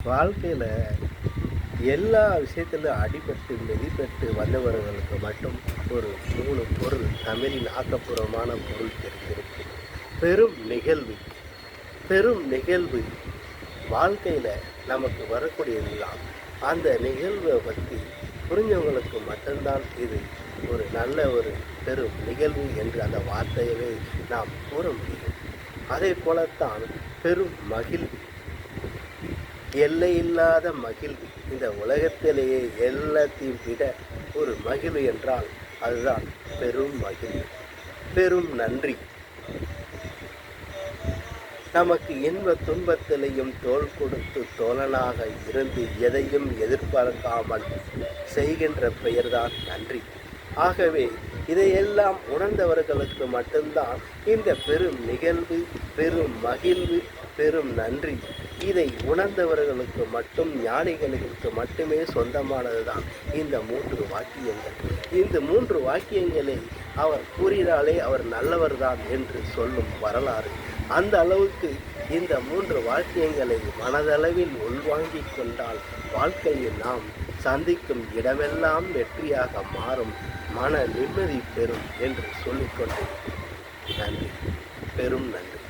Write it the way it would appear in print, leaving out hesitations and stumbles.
வாழ்க்கையில் எல்லா விஷயத்திலும் அடிபட்டு மிதிப்பட்டு வந்தவர்களுக்கு மட்டும் ஒரு 3 பொருள் தமிழின் ஆக்கப்பூர்வமான பொருள் தெரிந்திருக்கும். பெரும் நிகழ்வு. பெரும் நிகழ்வு வாழ்க்கையில் நமக்கு வரக்கூடியதுதான். அந்த நிகழ்வை பற்றி புரிஞ்சவங்களுக்கு மட்டும்தான் இது ஒரு நல்ல ஒரு பெரும் நிகழ்வு என்று அந்த வார்த்தையவே நாம் கூற முடியும். அதே போலத்தான் பெரும் மகிழ்வு, எல்லையில்லாத மகிழ்வு. இந்த உலகத்திலேயே எல்லாத்தையும் விட ஒரு மகிழ்வு என்றால் அதுதான் பெரும் மகிழ்வு. பெரும் நன்றி. நமக்கு இன்ப துன்பத்திலையும் தோள் கொடுத்து தோழனாக இருந்து எதையும் எதிர்பார்க்காமல் செய்கின்ற பெயர்தான் நன்றி. ஆகவே இதையெல்லாம் உணர்ந்தவர்களுக்கு மட்டும்தான் இந்த பெரும் நிகழ்வு, பெரும் மகிழ்வு, பெரும் நன்றி, இதை உணர்ந்தவர்களுக்கு மட்டும், ஞானிகளுக்கு மட்டுமே சொந்தமானதுதான் இந்த 3 வாக்கியங்கள். இந்த 3 வாக்கியங்களை அவர் கூறினாலே அவர் நல்லவர்தான் என்று சொல்லும் வரலாறு. அந்த அளவுக்கு இந்த 3 வாக்கியங்களை மனதளவில் உள்வாங்கிக் கொண்டால் வாழ்க்கையில் நாம் சந்திக்கும் இடமெல்லாம் வெற்றியாக மாறும், மன நிம்மதி பெறும் என்று சொல்லிக்கொண்டு நன்றி, பெரும் நன்றி.